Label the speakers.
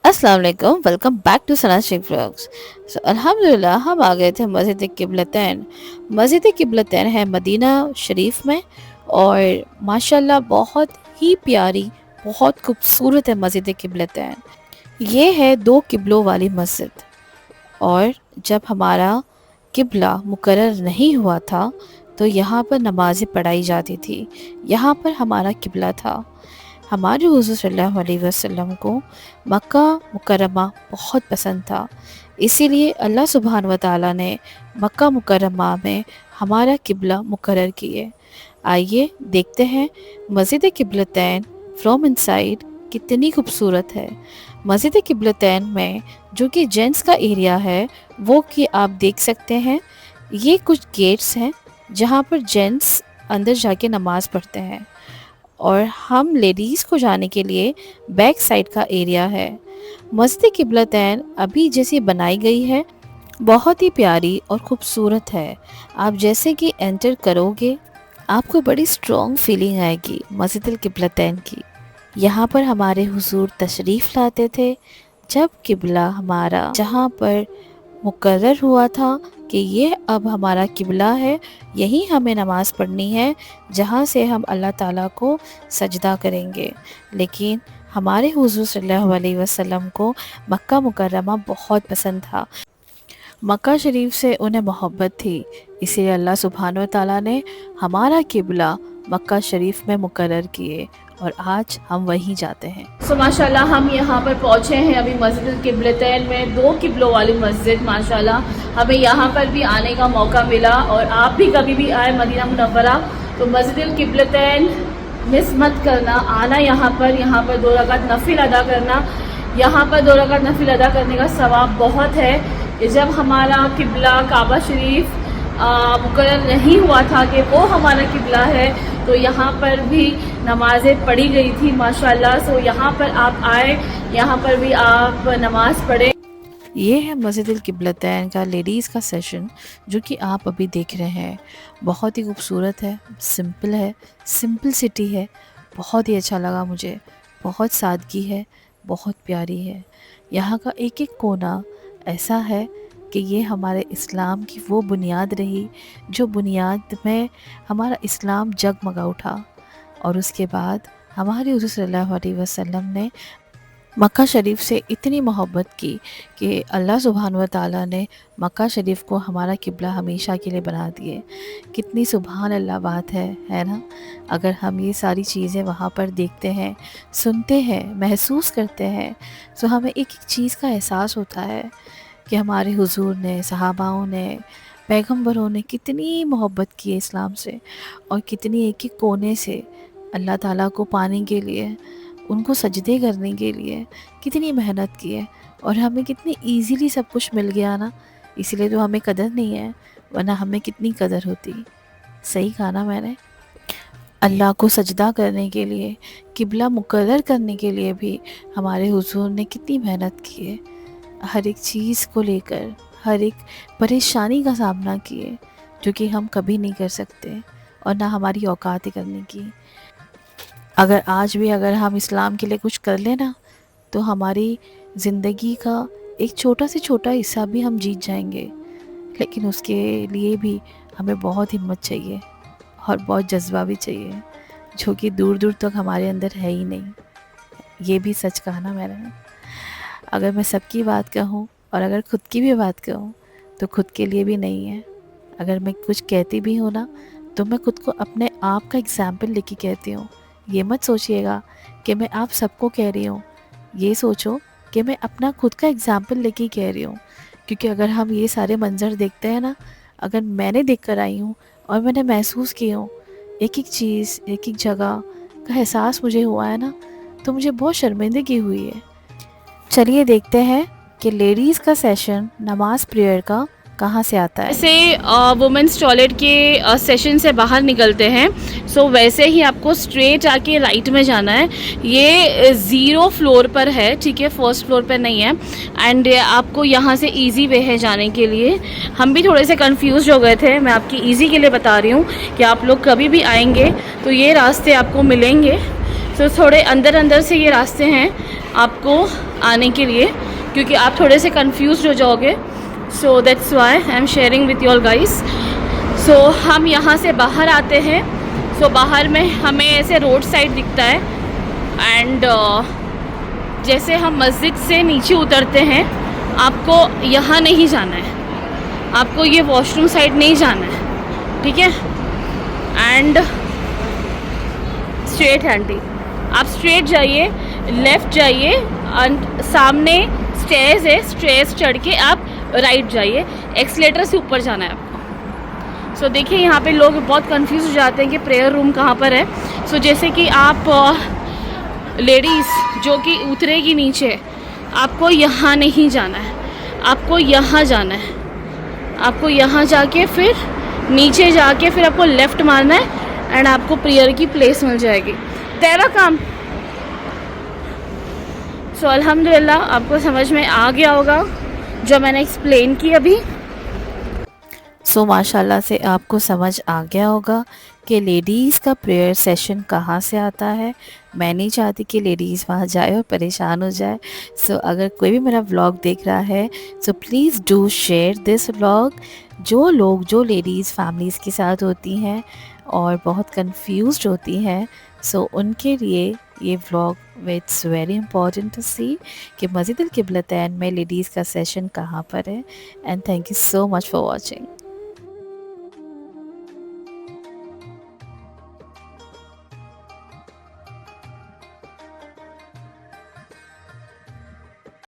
Speaker 1: अस्सलाम वालेकुम, welcome back to Sana Sheikh vlogs. अल्हम्दुलिल्लाह हम आ गए थे मस्जिद किबलतैन। मस्जिद किबलतैन है मदीना शरीफ में, और माशाल्लाह बहुत ही प्यारी, बहुत खूबसूरत है मस्जिद किबलतैन। ये है 2 किबलों वाली मस्जिद, और जब हमारा किबला मुकर्रर नहीं हुआ था तो यहाँ पर नमाज़ें पढ़ाई जाती थी। यहाँ पर हमारा किबला था। हमारे हुज़ूर सल्लल्लाहु अलैहि वसल्लम को मक्का मुकर्रमा बहुत पसंद था, इसीलिए अल्लाह सुब्हान व तआला ने मक्का मुकर्रमा में हमारा किबला मुकर्रर किए। आइए देखते हैं मस्जिद किबलतैन फ्रॉम इनसाइड कितनी खूबसूरत है। मस्जिद किबलतैन में जो कि जेंट्स का एरिया है वो कि आप देख सकते हैं, ये कुछ गेट्स हैं जहाँ पर जेंट्स अंदर जाके नमाज़ पढ़ते हैं, और हम लेडीज़ को जाने के लिए बैक साइड का एरिया है। मस्जिद किबलतैन अभी जैसी बनाई गई है, बहुत ही प्यारी और ख़ूबसूरत है। आप जैसे कि एंटर करोगे आपको बड़ी स्ट्रॉन्ग फीलिंग आएगी मस्जिद किबलतैन की। यहाँ पर हमारे हुजूर तशरीफ़ लाते थे जब किबला हमारा जहाँ पर मुकर्रर हुआ था कि ये अब हमारा किबला है, यहीं हमें नमाज़ पढ़नी है, जहाँ से हम अल्लाह ताला को सजदा करेंगे। लेकिन हमारे हुज़ूर सल्लल्लाहु अलैहि वसल्लम को मक्का मुकर्रमा बहुत पसंद था। मक्का शरीफ से उन्हें मोहब्बत थी, इसीलिए अल्लाह सुब्हानो ताला ने हमारा किबला मक्का शरीफ में मुकर्रर किए, और आज हम वहीं जाते हैं।
Speaker 2: माशाल्लाह हम यहाँ पर पहुँचे हैं अभी मस्जिद किबलतैन में, 2 किबलों वाली मस्जिद। माशाल्लाह हमें यहाँ पर भी आने का मौका मिला, और आप भी कभी भी आए मदीना मुनव्वरा तो मस्जिद किबलतैन मिस मत करना, आना यहाँ पर 2 रकात नफिल अदा करना। यहाँ पर 2 रकात नफिल अदा करने का सवाब बहुत है। जब हमारा किबला काबा शरीफ मुकर्रर नहीं हुआ था कि वो हमारा किबला है, तो यहाँ पर भी नमाज़ें पढ़ी गई थी माशाल्लाह। सो यहाँ पर आप आए, यहाँ पर भी आप नमाज़ पढ़ें।
Speaker 1: ये है मस्जिद किबलतैन का लेडीज़ का सेशन, जो कि आप अभी देख रहे हैं। बहुत ही खूबसूरत है, सिंपल है, सिंपलिसिटी है, बहुत ही अच्छा लगा मुझे। बहुत सादगी है, बहुत प्यारी है। यहाँ का एक एक कोना ऐसा है कि ये हमारे इस्लाम की वो बुनियाद रही जो बुनियाद में हमारा इस्लाम जगमगा उठा, और उसके बाद हमारे हुज़ूर सल्लल्लाहु अलैहि वसल्लम ने मक्का शरीफ से इतनी मोहब्बत की कि अल्लाह सुब्हान व तआला ने मक्का शरीफ को हमारा किबला हमेशा के लिए बना दिए। कितनी सुभान अल्लाह बात है ना। अगर हम ये सारी चीज़ें वहाँ पर देखते हैं, सुनते हैं, महसूस करते हैं, तो हमें एक एक चीज़ का एहसास होता है कि हमारे हुजूर ने, सहाबाओं ने, पैगंबरों ने कितनी मोहब्बत की है इस्लाम से, और कितनी एक एक कोने से अल्लाह ताला को पाने के लिए, उनको सजदे करने के लिए कितनी मेहनत की है, और हमें कितनी इजीली सब कुछ मिल गया ना, इसीलिए तो हमें कदर नहीं है, वरना हमें कितनी कदर होती। सही कहा ना मैंने। अल्लाह को सजदा करने के लिए, किबला मुकर्रर करने के लिए भी हमारे हुजूर ने कितनी मेहनत की है। हर एक चीज़ को लेकर, हर एक परेशानी का सामना किए, जो कि हम कभी नहीं कर सकते, और ना हमारी औकात है करने की। अगर आज भी अगर हम इस्लाम के लिए कुछ कर लेना, तो हमारी ज़िंदगी का एक छोटा से छोटा हिस्सा भी हम जीत जाएंगे। लेकिन उसके लिए भी हमें बहुत हिम्मत चाहिए, और बहुत जज्बा भी चाहिए, जो कि दूर दूर तक हमारे अंदर है ही नहीं। ये भी सच कहा ना मैंने। अगर मैं सबकी बात कहूँ और अगर खुद की भी बात कहूँ, तो खुद के लिए भी नहीं है। अगर मैं कुछ कहती भी हूँ ना, तो मैं खुद को अपने आप का एग्ज़ाम्पल लेके कहती हूँ। ये मत सोचिएगा कि मैं आप सबको कह रही हूँ, ये सोचो कि मैं अपना खुद का एग्ज़ाम्पल लेके कह रही हूँ। क्योंकि अगर हम ये सारे मंज़र देखते हैं ना, अगर मैंने देख कर आई हूँ और मैंने महसूस की हूँ, एक एक चीज़, एक एक जगह का एहसास मुझे हुआ है ना, तो मुझे बहुत शर्मिंदगी हुई है। चलिए देखते हैं कि लेडीज़ का सेशन नमाज प्रेयर का कहाँ से आता है।
Speaker 2: जैसे वुमेंस टॉयलेट के सेशन से बाहर निकलते हैं, सो वैसे ही आपको स्ट्रेट आके राइट में जाना है। ये 0 फ्लोर पर है, ठीक है, 1st फ्लोर पर नहीं है। एंड आपको यहाँ से इजी वे है जाने के लिए। हम भी थोड़े से कंफ्यूज हो गए थे, मैं आपकी इजी के लिए बता रही हूँ कि आप लोग कभी भी आएंगे तो ये रास्ते आपको मिलेंगे। तो थोड़े अंदर अंदर से ये रास्ते हैं, आपको آنے کے لیے, کیونکہ آپ تھوڑے سے کنفیوزڈ ہو جاؤ گے. So that's why I am sharing with you all guys. So ہم یہاں سے باہر آتے ہیں. سو باہر میں ہمیں ایسے روڈ سائڈ دکھتا ہے, اینڈ جیسے ہم مسجد سے نیچے اترتے ہیں, آپ کو یہاں نہیں جانا ہے, آپ کو یہ واش روم سائڈ نہیں جانا ہے, ٹھیک ہے. اینڈ اسٹریٹ ہینڈی, آپ اسٹریٹ جائیے, لیفٹ جائیے, اینڈ سامنے اسٹیئرز ہے, اسٹیئرز چڑھ کے آپ رائٹ جائیے, ایکسلیٹر سے اوپر جانا ہے آپ کو. سو دیکھیے یہاں پہ لوگ بہت کنفیوز ہو جاتے ہیں کہ پریئر روم کہاں پر ہے. سو جیسے کہ آپ لیڈیز جو کہ اترے گی نیچے, آپ کو یہاں نہیں جانا ہے, آپ کو یہاں جانا ہے, آپ کو یہاں جا کے پھر نیچے جا کے پھر آپ کو لیفٹ مارنا ہے, اینڈ آپ کو پریئر کی پلیس مل جائے گی. تیرا کام. سو الحمدللہ آپ کو سمجھ میں آ گیا ہوگا جو میں نے ایکسپلین کی ابھی.
Speaker 1: سو ماشاء اللہ سے آپ کو سمجھ آ گیا ہوگا کہ لیڈیز کا پریئر سیشن کہاں سے آتا ہے. میں نہیں چاہتی کہ لیڈیز وہاں جائے اور پریشان ہو جائے. سو اگر کوئی بھی میرا ولاگ دیکھ رہا ہے, so please do share this vlog. جو لیڈیز فیملیز کے ساتھ ہوتی ہیں اور بہت کنفیوزڈ ہوتی ہیں, سو ان کے لیے یہ vlog it's very important to see کہ مسجد القبلتین میں لیڈیز کا سیشن کہاں پر ہے. And thank you so much for watching.